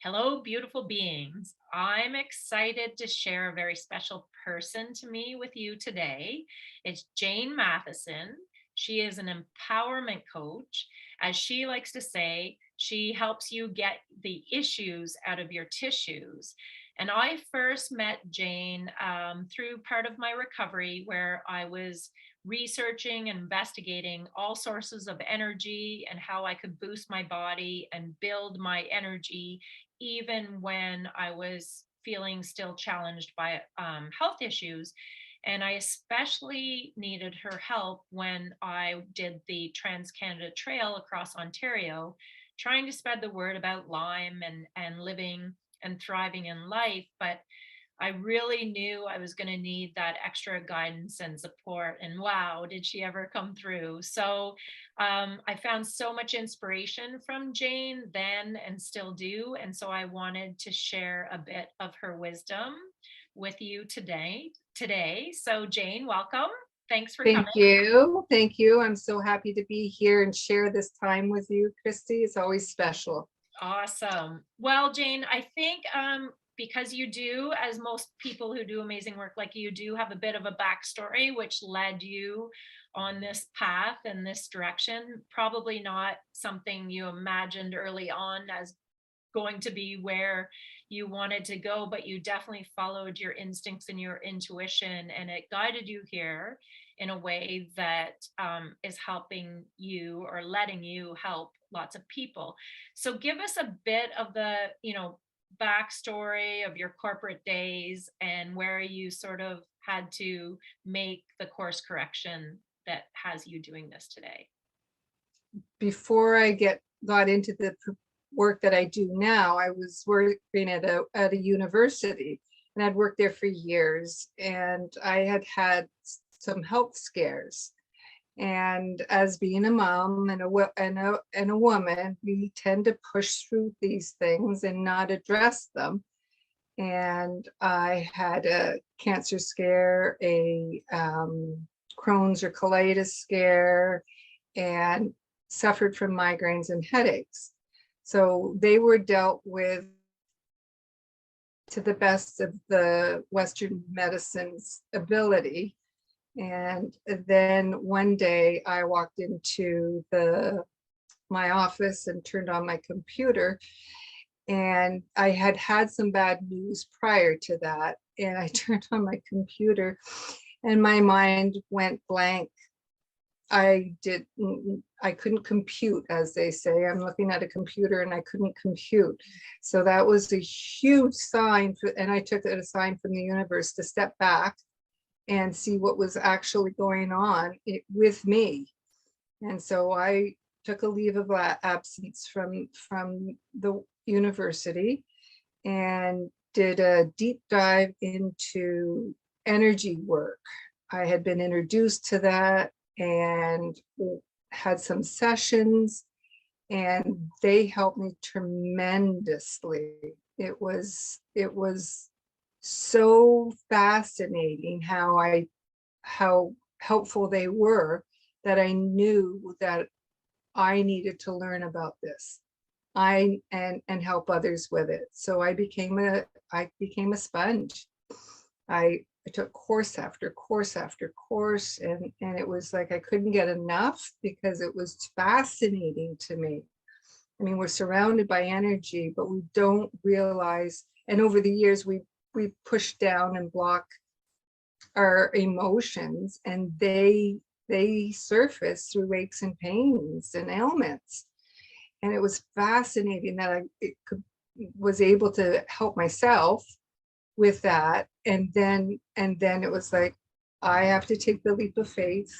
Hello, beautiful beings. I'm excited to share a very special person to me with you today. It's Jane Matheson. She is an empowerment coach. As she likes to say, she helps you get the issues out of your tissues. And I first met Jane through part of my recovery where I was researching and investigating all sources of energy and how I could boost my body and build my energy even when I was feeling still challenged by health issues. And I especially needed her help when I did the Trans Canada Trail across Ontario, trying to spread the word about Lyme and living and thriving in life. But I really knew I was going to need that extra guidance and support. And wow, did she ever come through? So I found so much inspiration from Jane then and still do. And so I wanted to share a bit of her wisdom with you today. So Jane, welcome. Thanks for coming. Thank you. Thank you. I'm so happy to be here and share this time with you, Kristy. It's always special. Awesome. Well, Jane, I think because you do, as most people who do amazing work like you do, have a bit of a backstory which led you on this path and this direction. Probably not something you imagined early on as going to be where you wanted to go, but you definitely followed your instincts and your intuition, and it guided you here in a way that is helping you or letting you help lots of people. So give us a bit of the, backstory of your corporate days and where you sort of had to make the course correction that has you doing this today. Before I got into the work that I do now, I was working at a university, and I'd worked there for years, and I had some health scares. And as being a mom and a woman, we tend to push through these things and not address them. And I had a cancer scare, a Crohn's or colitis scare, and suffered from migraines and headaches. So they were dealt with to the best of the Western medicine's ability. And then one day I walked into my office and turned on my computer, and I had had some bad news prior to that. And I turned on my computer and my mind went blank. I couldn't compute, as they say. I'm looking at a computer and I couldn't compute. So that was a huge sign and I took it a sign from the universe to step back and see what was actually going on with me. And so I took a leave of absence from the university and did a deep dive into energy work. I had been introduced to that and had some sessions, and they helped me tremendously. It was so fascinating how helpful they were, that I knew that I needed to learn about this and help others with it. So I became a sponge. I took course after course after course, and it was like I couldn't get enough because it was fascinating to me. I mean, we're surrounded by energy, but we don't realize, and over the years we push down and block our emotions, and they surface through aches and pains and ailments. And it was fascinating that I was able to help myself with that. And then it was like, I have to take the leap of faith.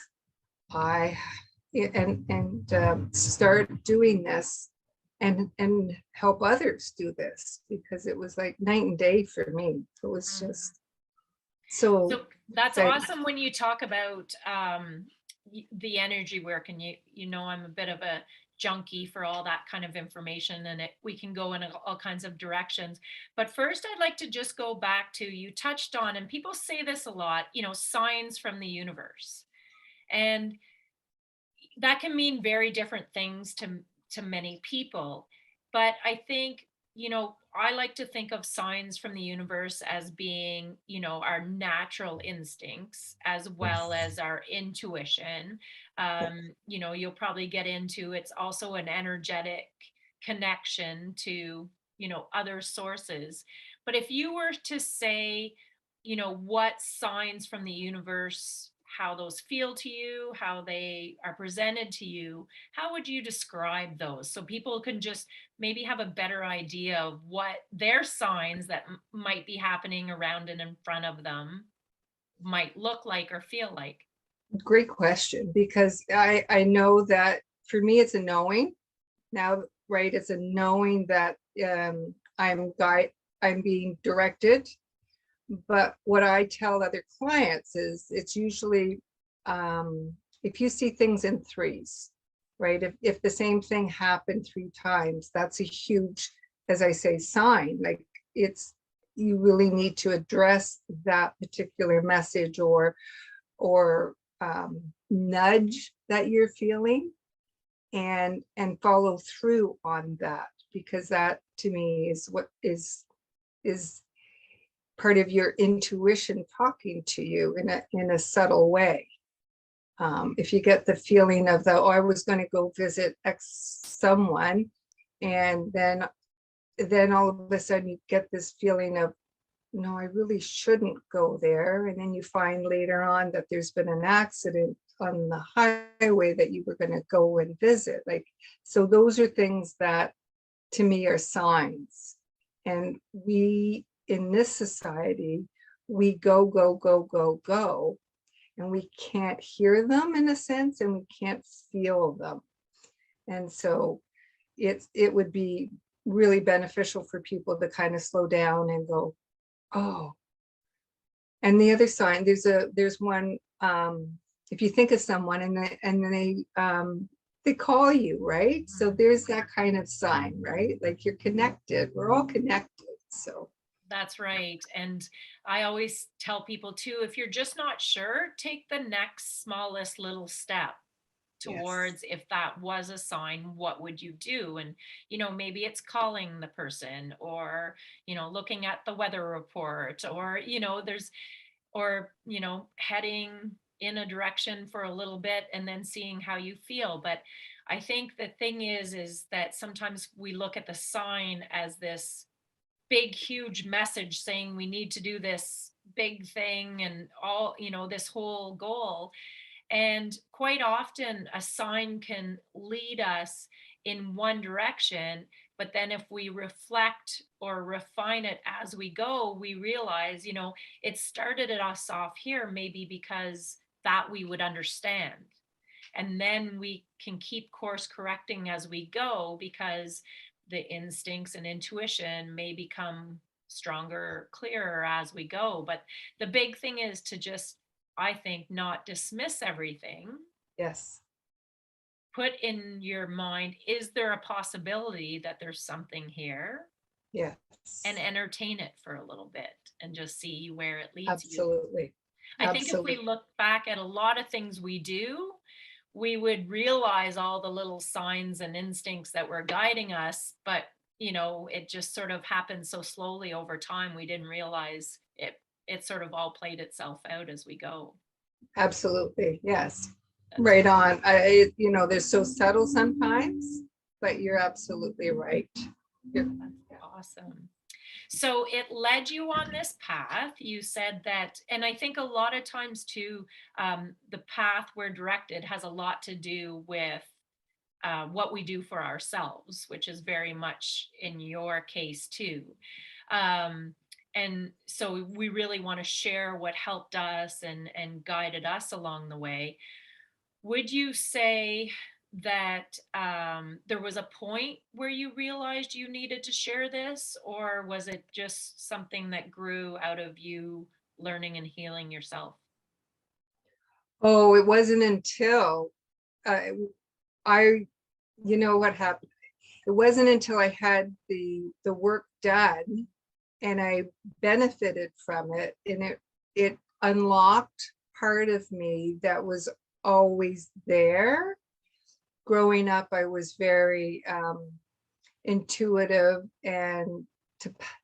Start doing this and help others do this, because it was like night and day for me. It was just So that's exciting. awesome when you talk about the energy work, and I'm a bit of a junkie for all that kind of information, and we can go in all kinds of directions. But first, I'd like to just go back to, you touched on, and people say this a lot, signs from the universe, and that can mean very different things to many people. But I think I like to think of signs from the universe as being, our natural instincts as well Yes. as our intuition. You'll probably get into it's also an energetic connection to, other sources. But if you were to say, what signs from the universe, how those feel to you, how they are presented to you, how would you describe those so people can just maybe have a better idea of what their signs that might be happening around and in front of them might look like or feel like? Great question, because I know that for me it's a knowing now, right? It's a knowing that I'm being directed. But what I tell other clients is it's usually if you see things in threes, right? If the same thing happened 3 times, that's a huge, as I say, sign. Like it's, you really need to address that particular message or nudge that you're feeling and follow through on that, because that to me is what is part of your intuition talking to you in a subtle way. If you get the feeling of the, oh, I was going to go visit X someone, and then all of a sudden you get this feeling of, no, I really shouldn't go there. And then you find later on that there's been an accident on the highway that you were going to go and visit. Like, so those are things that to me are signs. And we, in this society, we go, go, go, go, go, and we can't hear them in a sense, and we can't feel them. And so it would be really beneficial for people to kind of slow down and go, oh. And the other sign, there's one, if you think of someone and they call you, right? So there's that kind of sign, right? Like you're connected. We're all connected. So That's right. And I always tell people too, if you're just not sure, take the next smallest little step yes, towards if that was a sign, what would you do? And, maybe it's calling the person or, looking at the weather report or, heading in a direction for a little bit and then seeing how you feel. But I think the thing is that sometimes we look at the sign as this big huge message saying we need to do this big thing and all, this whole goal. And quite often a sign can lead us in one direction, but then if we reflect or refine it as we go, we realize, it started us off here maybe because that we would understand. And then we can keep course correcting as we go because the instincts and intuition may become stronger, clearer as we go. But the big thing is to just, I think, not dismiss everything. yes, Put in your mind, is there a possibility that there's something here? And yes, entertain it for a little bit and just see where it leads you. absolutely, I think if we absolutely. look back at a lot of things we do, we would realize all the little signs and instincts that were guiding us, but it just sort of happened so slowly over time we didn't realize it sort of all played itself out as we go. Absolutely. Yes. That's Right on. They're so subtle sometimes, but you're absolutely right. You're, yeah. awesome. So it led you on this path. You said that, and I think a lot of times too, the path we're directed has a lot to do with what we do for ourselves, which is very much in your case too. Um, and so we really want to share what helped us and guided us along the way. Would you say that there was a point where you realized you needed to share this, or was it just something that grew out of you learning and healing yourself? Oh, it wasn't until uh, I, you know what happened? It wasn't until I had the work done and I benefited from it, and it unlocked part of me that was always there. Growing up, I was very intuitive and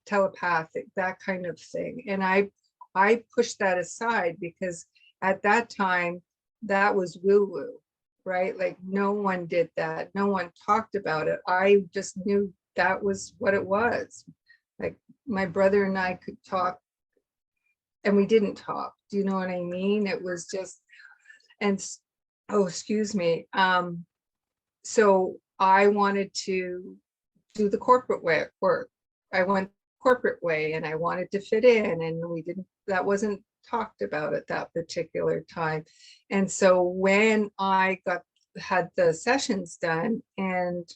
telepathic, that kind of thing. And I pushed that aside because at that time that was woo-woo, right? Like no one did that. No one talked about it. I just knew that was what it was. Like my brother and I could talk and we didn't talk. Do you know what I mean? It was just, and oh, excuse me. So I wanted to do the corporate work. I went corporate way and I wanted to fit in, and we didn't, that wasn't talked about at that particular time. And so when I had the sessions done and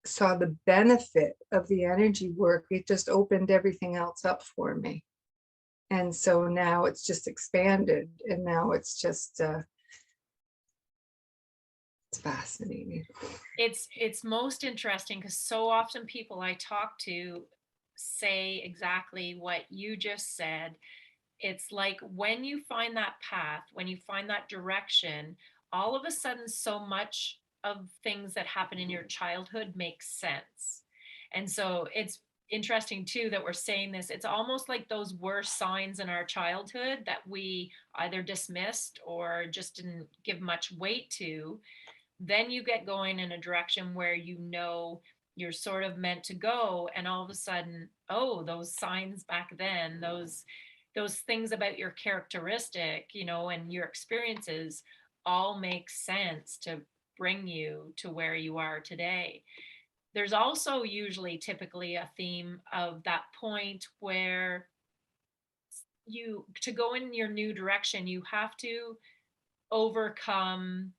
saw the benefit of the energy work, it just opened everything else up for me. And so now it's just expanded, and now it's just it's fascinating. It's most interesting because so often people I talk to say exactly what you just said. It's like when you find that path, when you find that direction, all of a sudden so much of things that happen in your childhood makes sense. And so it's interesting too that we're saying this. It's almost like those were signs in our childhood that we either dismissed or just didn't give much weight to. Then you get going in a direction where you know you're sort of meant to go, and all of a sudden, oh, those signs back then, those things about your characteristic, and your experiences all make sense to bring you to where you are today. There's also usually typically a theme of that point where you to go in your new direction, you have to overcome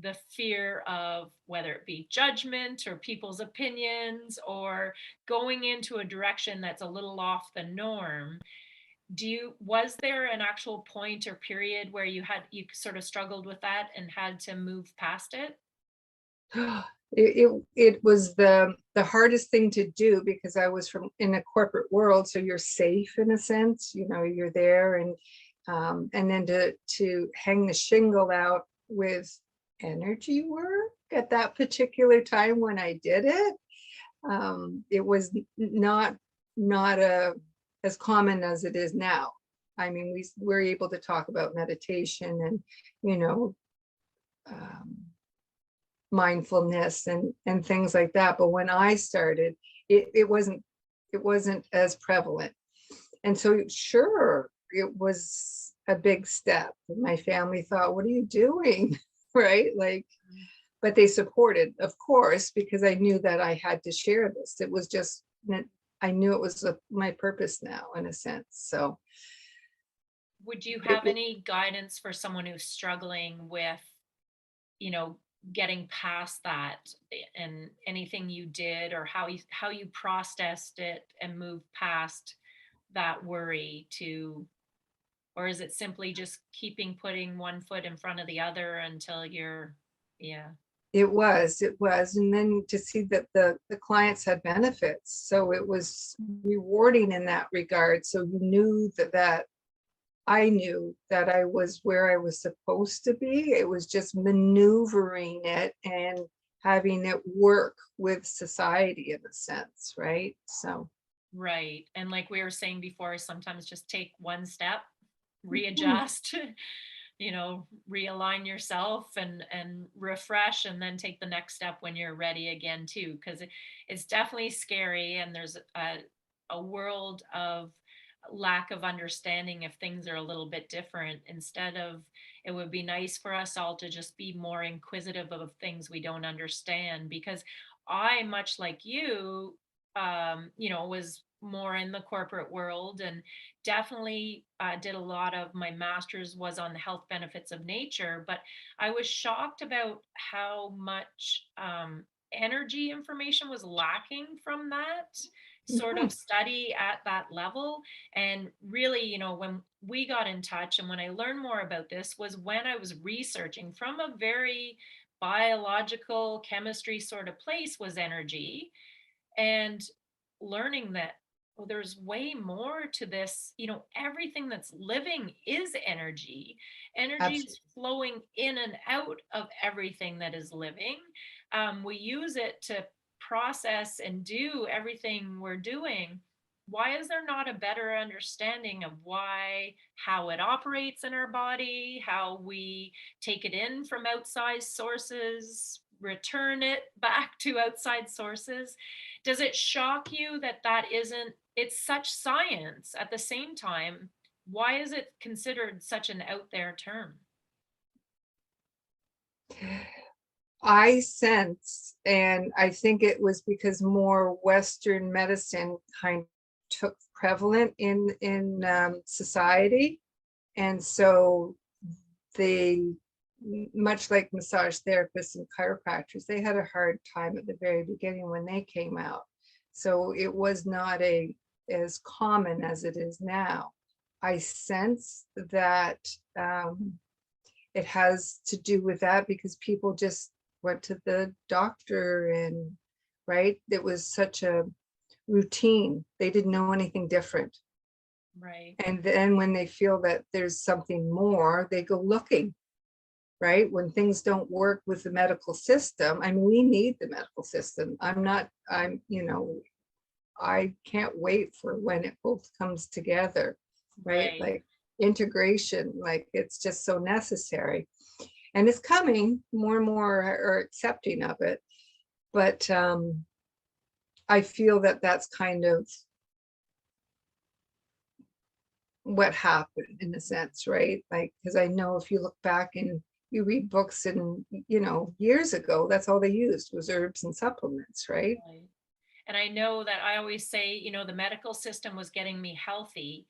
the fear of whether it be judgment or people's opinions or going into a direction that's a little off the norm. Was there an actual point or period where you sort of struggled with that and had to move past it? It was the hardest thing to do because I was from in a corporate world, so you're safe in a sense, you're there, and then to hang the shingle out with energy work at that particular time when I did it, it was not as common as it is now. I mean, we're able to talk about meditation and um, mindfulness and things like that, but when I started, it wasn't as prevalent. And so sure, it was a big step. My family thought, what are you doing? Right? Like, but they supported, of course, because I knew that I had to share this. It was just, I knew it was my purpose now, in a sense. So would you have any guidance for someone who's struggling with, you know, getting past that, and anything you did or how you processed it and moved past that worry to, or is it simply just putting one foot in front of the other until you're, yeah. it was, and then to see that the clients had benefits, so it was rewarding in that regard. So you knew that I knew that I was where I was supposed to be. It was just maneuvering it and having it work with society in a sense, right? So Right. And like we were saying before, sometimes just take one step, readjust, realign yourself and refresh, and then take the next step when you're ready again too, because it's definitely scary, and there's a world of lack of understanding if things are a little bit different. Instead of, it would be nice for us all to just be more inquisitive of things we don't understand, because I, much like you, was more in the corporate world, and definitely did a lot of my master's was on the health benefits of nature. But I was shocked about how much energy information was lacking from that sort mhm. of study at that level. And really, when we got in touch and when I learned more about this was when I was researching from a very biological chemistry sort of place was energy, and learning that, well, there's way more to this. Everything that's living is energy. Energy is Absolutely. flowing in and out of everything that is living. We use it to process and do everything we're doing, why is there not a better understanding of how it operates in our body, how we take it in from outside sources, return it back to outside sources? Does it shock you that it's such science at the same time? Why is it considered such an out there term? I sense, and I think it was because more Western medicine kind of took prevalent in society, and so they, much like massage therapists and chiropractors, they had a hard time at the very beginning when they came out. So it was not as common as it is now. I sense that it has to do with that because people just went to the doctor, and right, it was such a routine. They didn't know anything different. Right. And then when they feel that there's something more, they go looking, right? When things don't work with the medical system, I mean, we need the medical system. I can't wait for when it both comes together, right? Right. Like integration, like it's just so necessary. And it's coming, more and more are accepting of it. But I feel that that's kind of what happened in a sense, right? Like, because I know if you look back and you read books and, years ago, that's all they used was herbs and supplements, right? Right. And I know that I always say, the medical system was getting me healthy,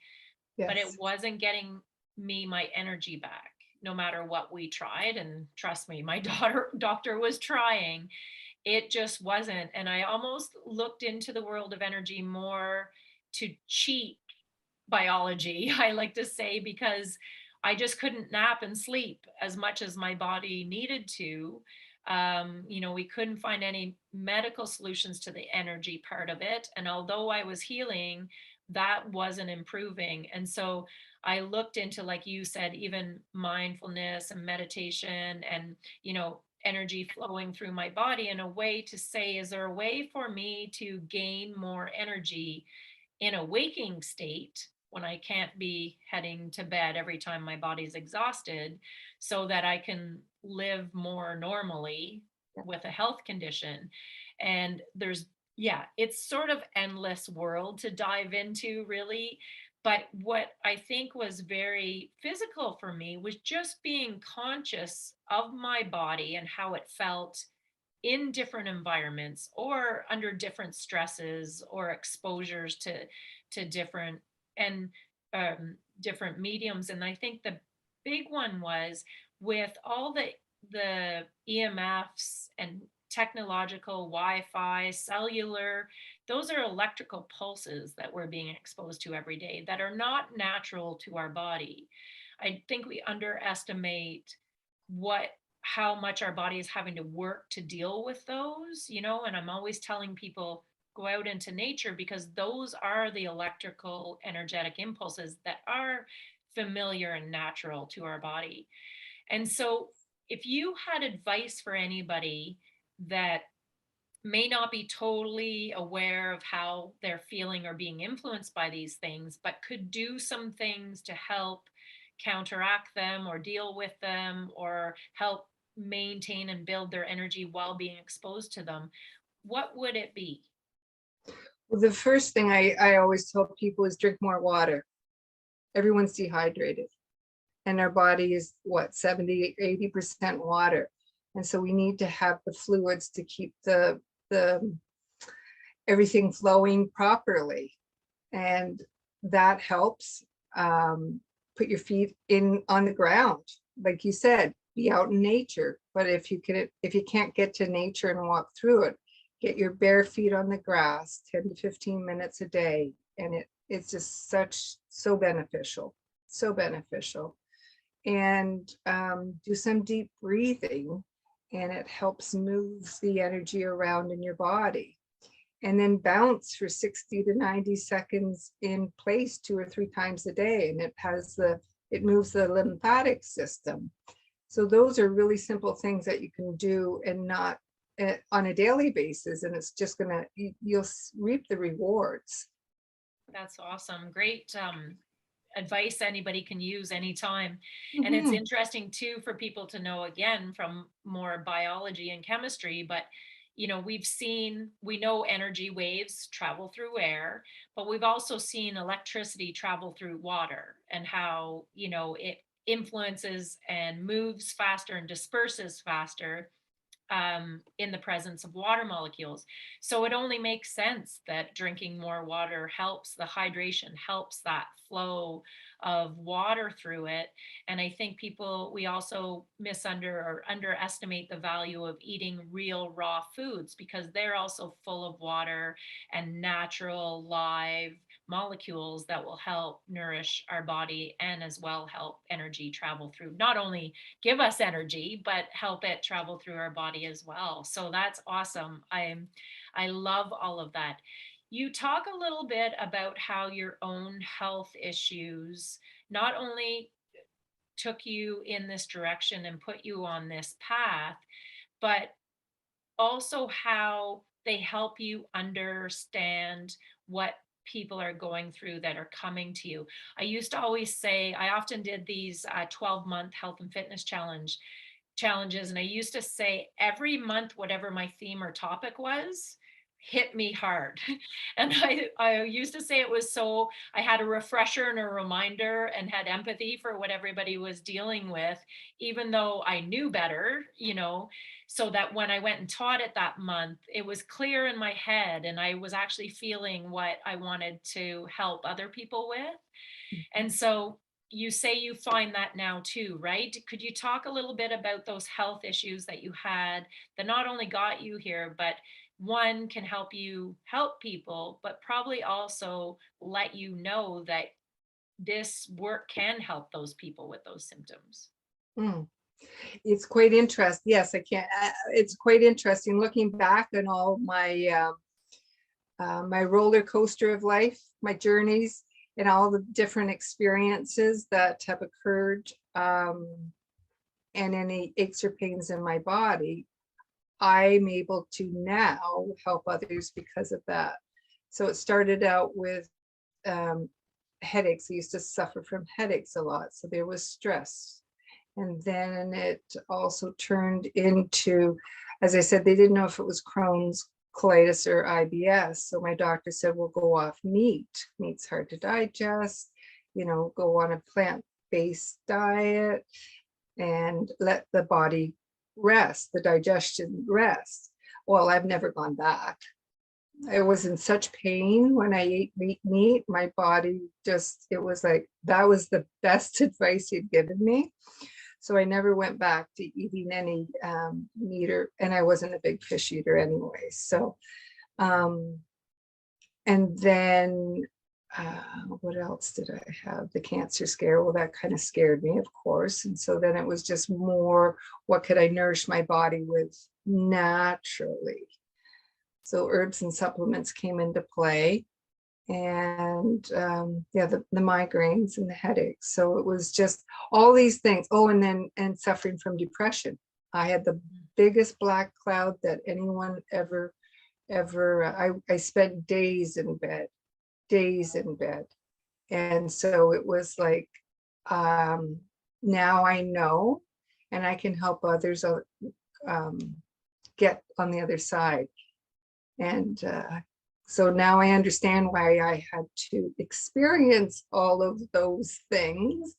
but it Yes. wasn't getting me my energy back, no matter what we tried. And trust me, my doctor was trying. It just wasn't. And I almost looked into the world of energy more to cheat biology, I like to say, because I just couldn't nap and sleep as much as my body needed to. We couldn't find any medical solutions to the energy part of it. And although I was healing, that wasn't improving. And so I looked into, like you said, even mindfulness and meditation and, energy flowing through my body in a way to say, is there a way for me to gain more energy in a waking state when I can't be heading to bed every time my body's exhausted, so that I can live more normally with a health condition? And it's sort of endless world to dive into, really. But what I think was very physical for me was just being conscious of my body and how it felt in different environments or under different stresses or exposures to different and different mediums. And I think the big one was with all the EMFs and technological Wi-Fi, cellular, those are electrical pulses that we're being exposed to every day that are not natural to our body. I think we underestimate what how much our body is having to work to deal with those, and I'm always telling people, go out into nature, because those are the electrical energetic impulses that are familiar and natural to our body. And so if you had advice for anybody that may not be totally aware of how they're feeling or being influenced by these things, but could do some things to help counteract them or deal with them or help maintain and build their energy while being exposed to them, what would it be? Well, the first thing I always tell people is drink more water. Everyone's dehydrated, and our body is what, 70, 80% water. And so we need to have the fluids to keep the everything flowing properly. And that helps. Put your feet in on the ground. Like you said, be out in nature. But if you can't get to nature and walk through it, get your bare feet on the grass 10 to 15 minutes a day. And it's just so beneficial, so beneficial. And do some deep breathing, and it helps move the energy around in your body. And then bounce for 60 to 90 seconds in place 2 or 3 times a day. And it moves the lymphatic system. So those are really simple things that you can do and not on a daily basis, and it's just gonna, you'll reap the rewards. That's awesome. Great advice anybody can use anytime. And it's Mhm. interesting too for people to know, again, from more biology and chemistry, but we know energy waves travel through air, but we've also seen electricity travel through water, and how, it influences and moves faster and disperses faster in the presence of water molecules. So it only makes sense that drinking more water helps the hydration, helps that flow of water through it. And I think we also underestimate the value of eating real raw foods, because they're also full of water and natural live molecules that will help nourish our body, and as well help energy travel through, not only give us energy, but help it travel through our body as well. So that's awesome. I love all of that. You talk a little bit about how your own health issues not only took you in this direction and put you on this path, but also how they help you understand what people are going through that are coming to you. I used to always say, I often did these 12-month health and fitness challenges, and I used to say every month, whatever my theme or topic was, hit me hard. And I used to say it was so I had a refresher and a reminder and had empathy for what everybody was dealing with, even though I knew better, so that when I went and taught it that month, it was clear in my head, and I was actually feeling what I wanted to help other people with. And so you say you find that now too, right? Could you talk a little bit about those health issues that you had that not only got you here, but one can help you help people, but probably also let you know that this work can help those people with those symptoms? Mm. It's quite interesting. Yes, I can't. It's quite interesting looking back on all my roller coaster of life, my journeys, and all the different experiences that have occurred, and any aches or pains in my body. I'm able to now help others because of that. So it started out with um, headaches. I used to suffer from headaches a lot, so there was stress. And then it also turned into, as I said, they didn't know if it was Crohn's, colitis, or IBS. So my doctor said, well, go off meat. Meat's hard to digest, go on a plant-based diet and let the body rest, the digestion rest. Well, I've never gone back. I was in such pain when I ate meat. My body just, it was like, that was the best advice he'd given me. So I never went back to eating any meat, and I wasn't a big fish eater anyway. So, and then what else did I have? The cancer scare. Well, that kind of scared me, of course. And so then it was just more, what could I nourish my body with naturally? So herbs and supplements came into play, and yeah, the migraines and the headaches. So it was just all these things. Oh, and suffering from depression. I had the biggest black cloud that anyone ever. I spent days in bed. And so it was like, now I know, and I can help others get on the other side. And so now I understand why I had to experience all of those things.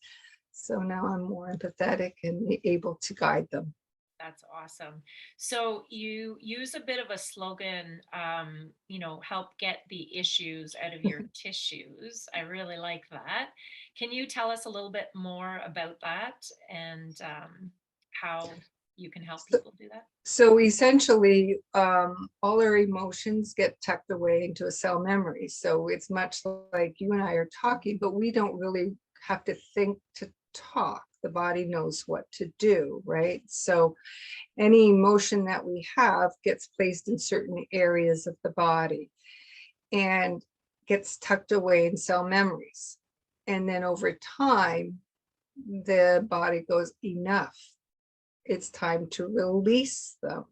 So now I'm more empathetic and able to guide them. That's awesome. So you use a bit of a slogan, help get the issues out of your tissues. I really like that. Can you tell us a little bit more about that, and how you can help So, people do that? so essentially, all our emotions get tucked away into a cell memory. So it's much like you and I are talking, but we don't really have to think to talk. The body knows what to do, right? So any emotion that we have gets placed in certain areas of the body and gets tucked away in cell memories. And then over time, the body goes, enough. It's time to release them.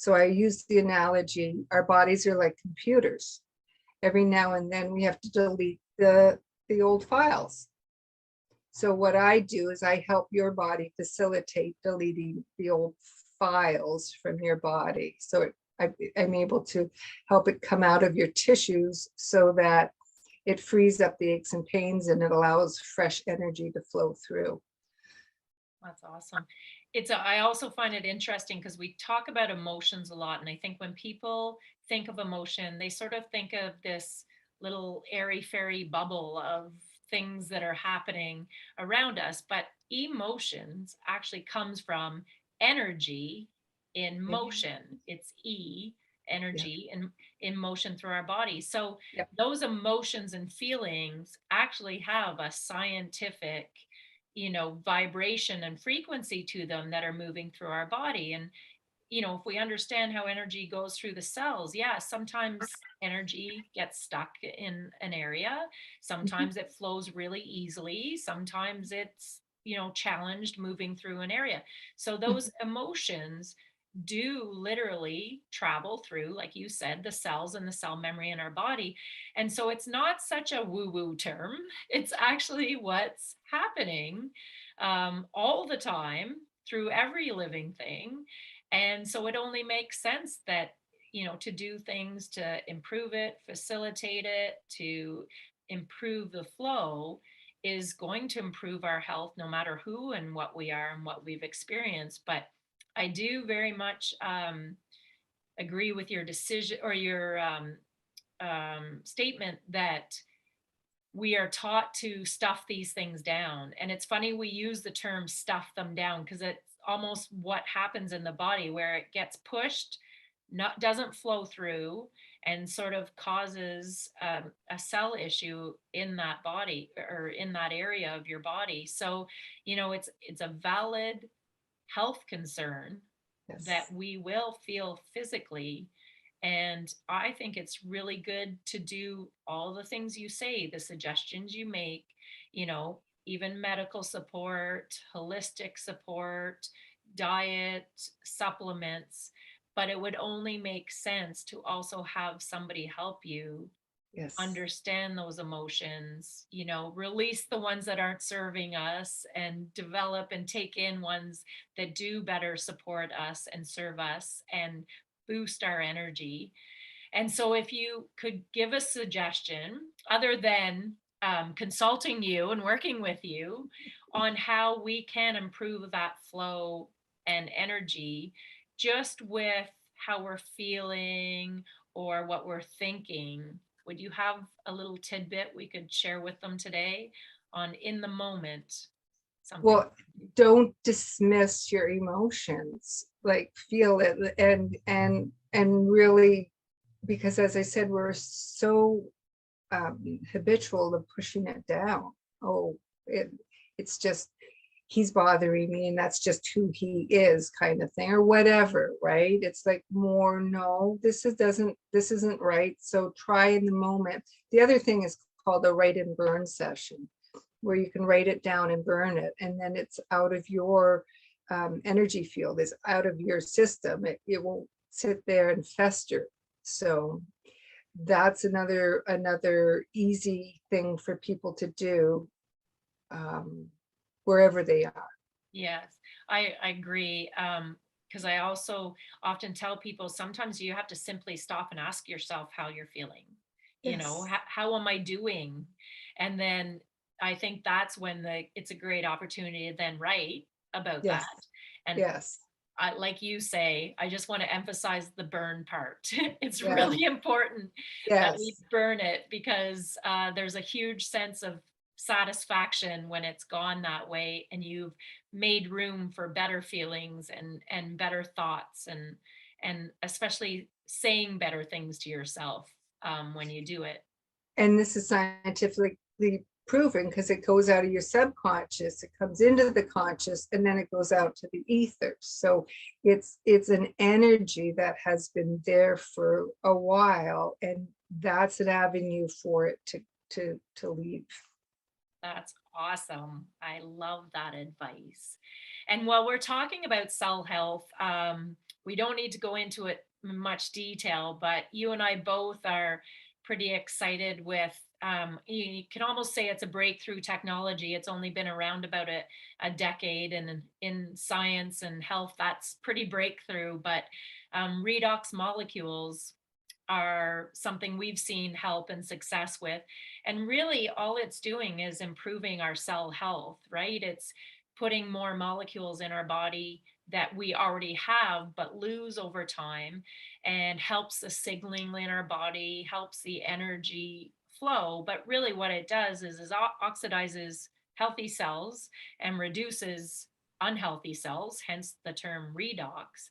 So I use the analogy, our bodies are like computers. Every now and then we have to delete the old files. So what I do is I help your body facilitate deleting the old files from your body. So I'm able to help it come out of your tissues so that it frees up the aches and pains and it allows fresh energy to flow through. That's awesome. I also find it interesting because we talk about emotions a lot. And I think when people think of emotion, they sort of think of this little airy fairy bubble of things that are happening around us. But emotions actually comes from energy in Yeah. motion. It's Yeah. energy in motion through our body. So Yep. those emotions and feelings actually have a scientific, vibration and frequency to them that are moving through our body. And if we understand how energy goes through the cells, yeah, sometimes energy gets stuck in an area, Mhm. sometimes it flows really easily, sometimes it's challenged moving through an area. So those emotions do literally travel through, like you said, the cells and the cell memory in our body. And so it's not such a woo woo term. It's actually what's happening all the time through every living thing. And so it only makes sense that, to do things to improve it, facilitate it, to improve the flow is going to improve our health no matter who and what we are and what we've experienced. But I do very much agree with your decision or your statement that we are taught to stuff these things down. And it's funny we use the term stuff them down because it's almost what happens in the body where it gets pushed, not doesn't flow through, and sort of causes a cell issue in that body or in that area of your body. So, it's a valid health concern that Yes. we will feel physically. And I think it's really good to do all the things you say, the suggestions you make, even medical support, holistic support, diet, supplements. But it would only make sense to also have somebody help you Yes. understand those emotions, release the ones that aren't serving us and develop and take in ones that do better support us and serve us and boost our energy. And so, if you could give a suggestion, other than consulting you and working with you on how we can improve that flow and energy, just with how we're feeling or what we're thinking, would you have a little tidbit we could share with them today on in the moment something? Well, don't dismiss your emotions, like feel it and really, because as I said, we're so habitual of pushing it down. Oh, it, it's just he's bothering me and that's just who he is, kind of thing, or whatever, right? It's like more, no, this isn't right. So try in the moment. The other thing is called a write and burn session, where you can write it down and burn it, and then it's out of your energy field, is out of your system. It won't sit there and fester. So that's another easy thing for people to do, um, wherever they are. Yes, I agree. Because I also often tell people sometimes you have to simply stop and ask yourself how you're feeling. Yes. How am I doing? And then I think that's when it's a great opportunity to then write about Yes. that. And Yes. like you say, I just want to emphasize the burn part. It's Yes. really important that we Yes. burn it because there's a huge sense of satisfaction when it's gone that way and you've made room for better feelings and better thoughts and especially saying better things to yourself when you do it. And this is scientifically proven, because it goes out of your subconscious, it comes into the conscious, and then it goes out to the ether. So it's an energy that has been there for a while, and that's an avenue for it to leave. That's awesome. I love that advice. And while we're talking about cell health, we don't need to go into it in much detail, but you and I both are pretty excited with, you can almost say it's a breakthrough technology. It's only been around about a decade, and in science and health, that's pretty breakthrough. But redox molecules are something we've seen help and success with. And really, all it's doing is improving our cell health, right? It's putting more molecules in our body that we already have but lose over time, and helps the signaling in our body, helps the energy flow. But really, what it does is oxidizes healthy cells and reduces unhealthy cells, hence the term redox.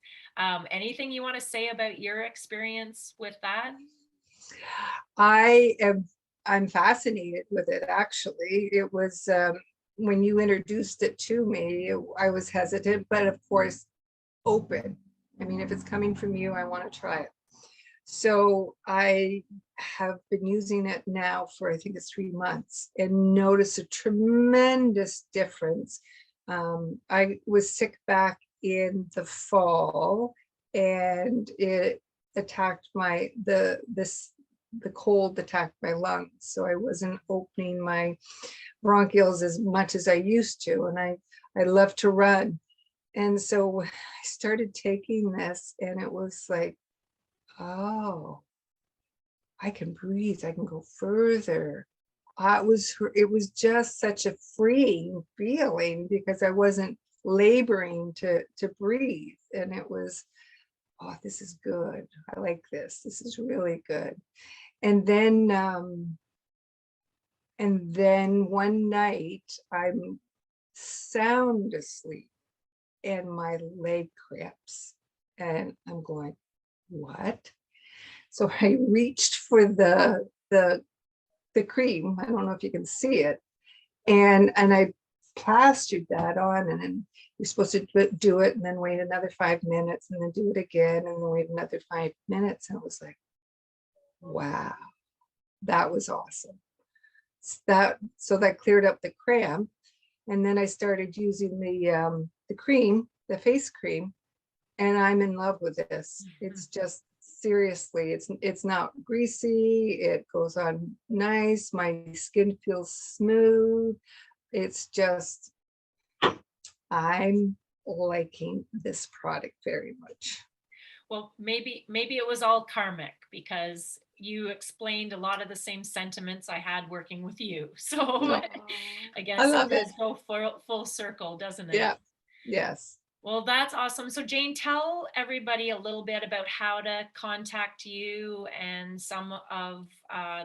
Anything you want to say about your experience with that? I am I'm fascinated with it, actually. It was when you introduced it to me, I was hesitant, but of course open. I mean, if it's coming from you, I want to try it. So I have been using it now for, I think it's 3 months, and notice a tremendous difference. I was sick back in the fall, and it attacked the cold attacked my lungs. So I wasn't opening my bronchioles as much as I used to. And I love to run. And so I started taking this, and it was like, oh, I can breathe. I can go further. It was just such a freeing feeling, because I wasn't laboring to breathe. And it was, oh, this is good. I like this. This is really good. And then one night I'm sound asleep, and my leg cramps, and I'm going, what? So I reached for the cream. I don't know if you can see it. And I plastered that on, and then you're supposed to do it and then wait another 5 minutes and then do it again and then wait another 5 minutes. And it was like, wow, that was awesome. So that cleared up the cramp. And then I started using the cream, the face cream, and I'm in love with this. It's just, seriously, it's not greasy. It goes on nice. My skin feels smooth. It's just, I'm liking this product very much. Well, maybe it was all karmic, because you explained a lot of the same sentiments I had working with you. So Oh, I I guess it love it. does go full circle, doesn't it? Yeah. Yes. Well, that's awesome. So Jane, tell everybody a little bit about how to contact you, and some of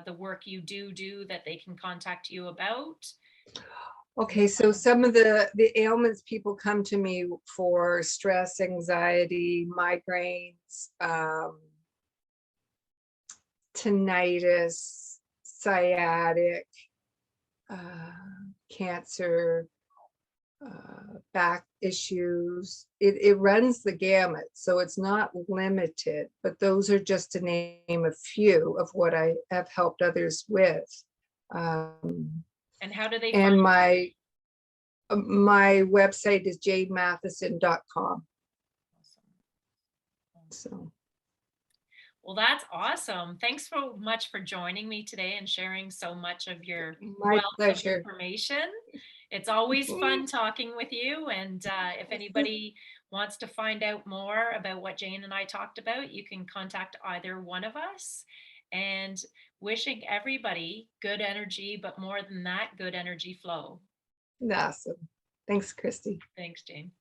the work you do that they can contact you about. Okay, so some of the ailments people come to me for: stress, anxiety, migraines, tinnitus, sciatic, cancer, back issues. It runs the gamut, so it's not limited, but those are just to name a few of what I have helped others with. And how do they And find my website is janematheson.com. So Well, that's awesome. Thanks so much for joining me today and sharing so much of your my wealth of pleasure. information. It's always fun talking with you. And if anybody wants to find out more about what Jane and I talked about, you can contact either one of us. And wishing everybody good energy, but more than that, good energy flow. Awesome. Thanks, Kristy. Thanks, Jane.